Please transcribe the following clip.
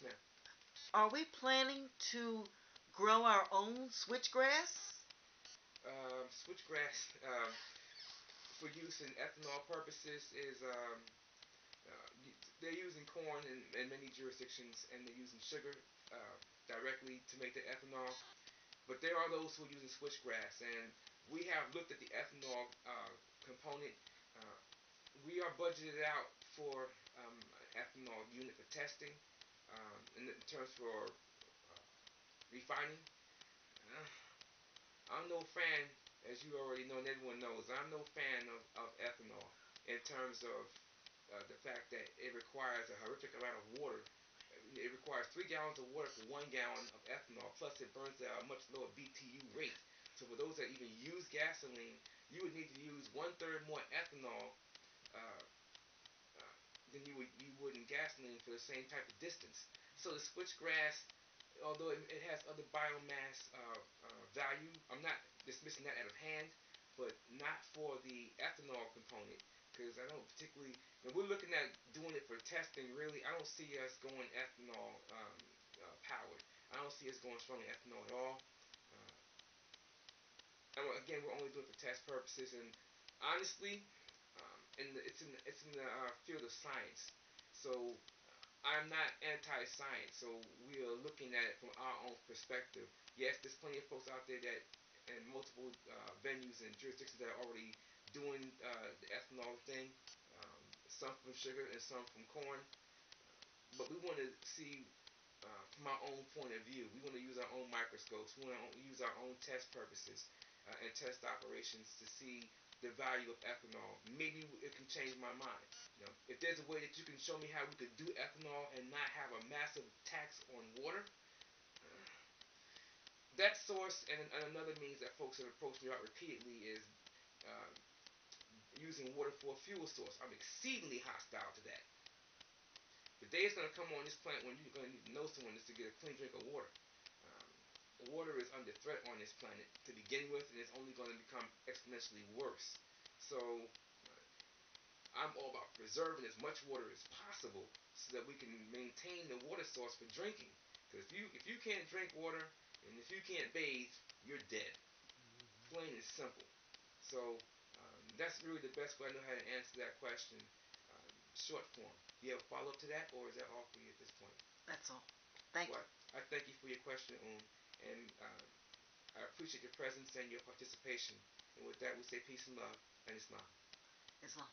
Yes, ma'am. Are we planning to grow our own switchgrass? Switchgrass for use in ethanol purposes is they're using corn in many jurisdictions, and they're using sugar directly to make the ethanol. But there are those who are using switchgrass, and we have looked at the ethanol component. Uh, we are budgeted out for an ethanol unit for testing, in terms for refining. Uh, I'm no fan, as you already know, and everyone knows, I'm no fan of ethanol in terms of the fact that it requires a horrific amount of water. It requires 3 gallons of water for 1 gallon of ethanol, plus it burns at a much lower BTU rate. So for those that even use gasoline, you would need to use 1/3 more ethanol uh, than you would in gasoline for the same type of distance. So the switchgrass, although it has other biomass value, I'm not dismissing that out of hand, but not for the ethanol component, because I don't particularly. We're looking at doing it for testing. Really, I don't see us going ethanol powered. I don't see us going strong in ethanol at all. Again, we're only doing it for test purposes, and honestly, it's in the field of science. So I'm not anti-science, so we are looking at it from our own perspective. Yes, there's plenty of folks out there that, in multiple venues and jurisdictions, that are already doing the ethanol thing. Some from sugar and some from corn. But we want to see from our own point of view. We want to use our own microscopes. We want to use our own test purposes and test operations to see the value of ethanol. Maybe it can change my mind. If there's a way that you can show me how we could do ethanol and not have a massive tax on water, that source and another means that folks have approached me about repeatedly is uh, using water for a fuel source. I'm exceedingly hostile to that. The day is going to come on this planet when you're going to need to know someone just to get a clean drink of water. Water is under threat on this planet to begin with, and it's only going to become exponentially worse. So I'm all about preserving as much water as possible so that we can maintain the water source for drinking. Because if you can't drink water and if you can't bathe, you're dead. Plain and simple. So that's really the best way I know how to answer that question. Short form. Do you have a follow up to that, or is that all for you at this point? That's all. Thank Well, you. I thank you for your question, and I appreciate your presence and your participation. And with that, we say peace and love and Islam. Islam.